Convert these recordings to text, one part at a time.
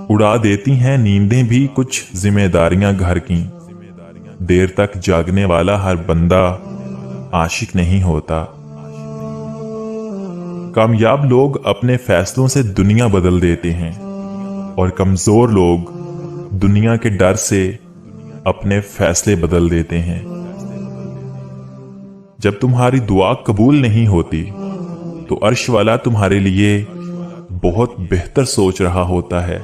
उड़ा देती हैं नींदें भी कुछ जिम्मेदारियां घर की। देर तक जागने वाला हर बंदा आशिक नहीं होता। कामयाब लोग अपने फैसलों से दुनिया बदल देते हैं और कमजोर लोग दुनिया के डर से अपने फैसले बदल देते हैं। जब तुम्हारी दुआ कबूल नहीं होती तो अर्श वाला तुम्हारे लिए बहुत बेहतर सोच रहा होता है।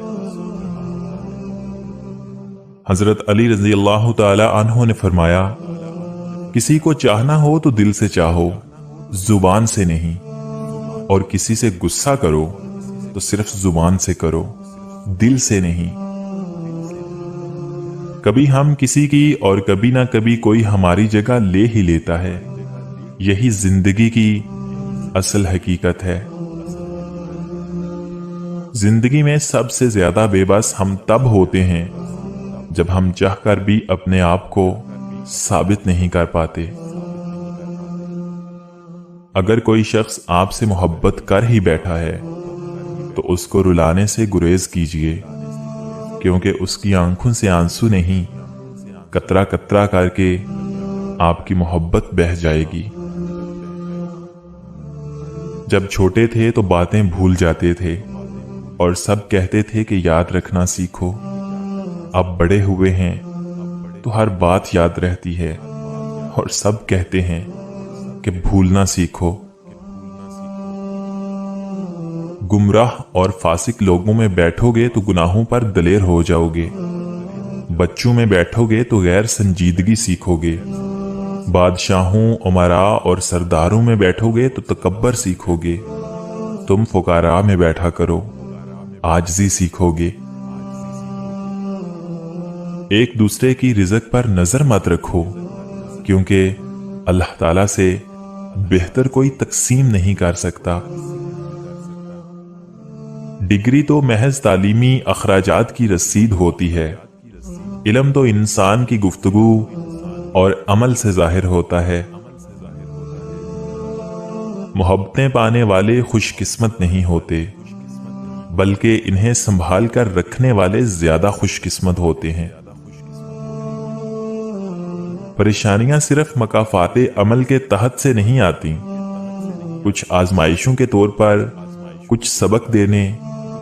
हजरत अली रजी अल्लाह ताला अन्हो ने फरमाया, किसी को चाहना हो तो दिल से चाहो, जुबान से नहीं, और किसी से गुस्सा करो तो सिर्फ जुबान से करो, दिल से नहीं। कभी हम किसी की और कभी ना कभी कोई हमारी जगह ले ही लेता है। यही जिंदगी की असल हकीकत है। जिंदगी में सबसे ज्यादा बेबस हम तब होते हैं जब हम चाहकर भी अपने आप को साबित नहीं कर पाते। अगर कोई शख्स आपसे मोहब्बत कर ही बैठा है तो उसको रुलाने से गुरेज कीजिए, क्योंकि उसकी आंखों से आंसू नहीं, कतरा कतरा करके आपकी मोहब्बत बह जाएगी। जब छोटे थे तो बातें भूल जाते थे और सब कहते थे कि याद रखना सीखो। अब बड़े हुए हैं तो हर बात याद रहती है और सब कहते हैं कि भूलना सीखो। गुमराह और फासिक लोगों में बैठोगे तो गुनाहों पर दलेर हो जाओगे। बच्चों में बैठोगे तो गैर संजीदगी सीखोगे। बादशाहों, उमरा और सरदारों में बैठोगे तो तकब्बर सीखोगे। तुम फुकारा में बैठा करो, आजजी सीखोगे। एक दूसरे की रिज़्क पर नजर मत रखो, क्योंकि अल्लाह ताला से बेहतर कोई तकसीम नहीं कर सकता। डिग्री तो महज तालीमी अखराजात की रसीद होती है। इल्म तो इंसान की गुफ्तगू और अमल से जाहिर होता है। मोहब्बतें पाने वाले खुशकिस्मत नहीं होते, बल्कि इन्हें संभाल कर रखने वाले ज्यादा खुशकिस्मत होते हैं। परेशानियां सिर्फ मकाफाते अमल के तहत से नहीं आती। कुछ आजमाइशों के तौर पर, कुछ सबक देने,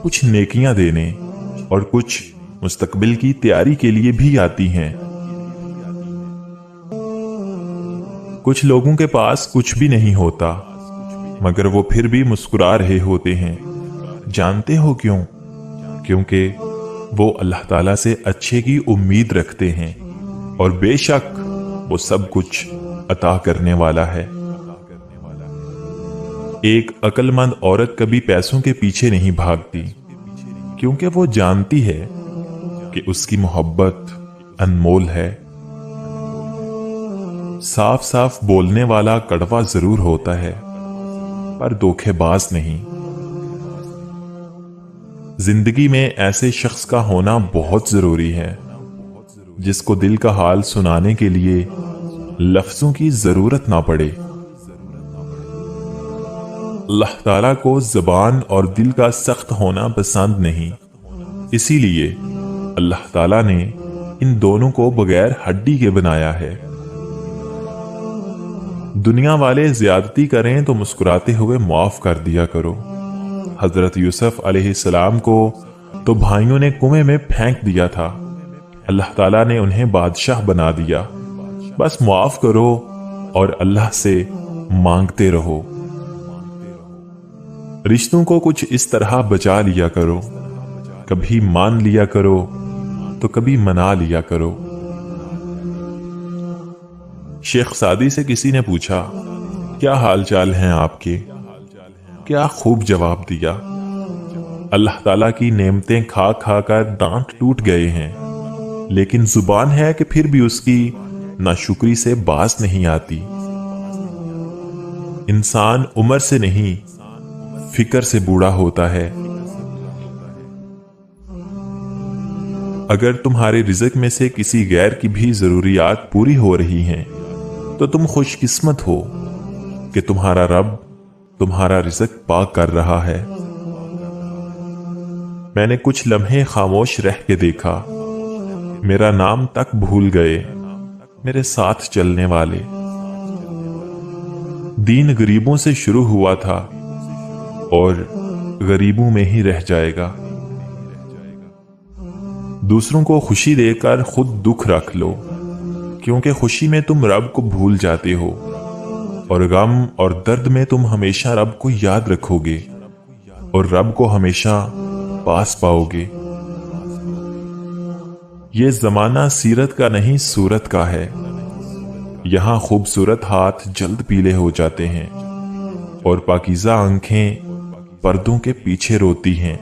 कुछ नेकियां देने और कुछ मुस्तकबिल की तैयारी के लिए भी आती हैं। कुछ लोगों के पास कुछ भी नहीं होता, मगर वो फिर भी मुस्कुरा रहे होते हैं। जानते हो क्यों? क्योंकि वो अल्लाह ताला से अच्छे की उम्मीद रखते हैं और बेशक वो सब कुछ अता करने वाला है। एक अक्लमंद औरत कभी पैसों के पीछे नहीं भागती, क्योंकि वो जानती है कि उसकी मोहब्बत अनमोल है। साफ साफ बोलने वाला कड़वा जरूर होता है, पर धोखेबाज नहीं। जिंदगी में ऐसे शख्स का होना बहुत जरूरी है जिसको दिल का हाल सुनाने के लिए लफ्जों की जरूरत ना पड़े। अल्लाह ताला को जबान और दिल का सख्त होना पसंद नहीं, इसीलिए अल्लाह ताला ने इन दोनों को बगैर हड्डी के बनाया है। दुनिया वाले ज्यादती करें तो मुस्कुराते हुए माफ कर दिया करो। हजरत यूसुफ अलैहिस्सलाम को तो भाइयों ने कुएं में फेंक दिया था, अल्लाह ताला ने उन्हें बादशाह बना दिया। बस माफ करो और अल्लाह से मांगते रहो। रिश्तों को कुछ इस तरह बचा लिया करो, कभी मान लिया करो तो कभी मना लिया करो। शेख सादी से किसी ने पूछा, क्या हाल चाल हैं आपके? क्या खूब जवाब दिया, अल्लाह ताला की नेमतें खा खा कर दांत टूट गए हैं, लेकिन जुबान है कि फिर भी उसकी नाशुक्री से बाज नहीं आती। इंसान उम्र से नहीं, फिक्र से बूढ़ा होता है। अगर तुम्हारे रिज़्क में से किसी गैर की भी जरूरियात पूरी हो रही हैं, तो तुम खुशकिस्मत हो कि तुम्हारा रब तुम्हारा रिज़्क पाक कर रहा है। میں نے کچھ لمحے خاموش رہ کے دیکھا، میرا نام تک بھول گئے میرے ساتھ چلنے والے۔ دین غریبوں سے شروع ہوا تھا اور غریبوں میں ہی رہ جائے گا۔ دوسروں کو خوشی دے کر خود دکھ رکھ لو، کیونکہ خوشی میں تم رب کو بھول جاتے ہو، اور غم اور درد میں تم ہمیشہ رب کو یاد رکھو گے اور رب کو ہمیشہ پاس پاؤ گے۔ یہ زمانہ سیرت کا نہیں صورت کا ہے، یہاں خوبصورت ہاتھ جلد پیلے ہو جاتے ہیں اور پاکیزہ آنکھیں پردوں کے پیچھے روتی ہیں۔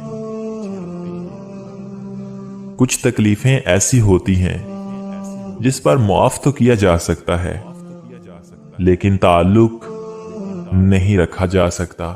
کچھ تکلیفیں ایسی ہوتی ہیں جس پر معاف تو کیا جا سکتا ہے، لیکن تعلق نہیں رکھا جا سکتا۔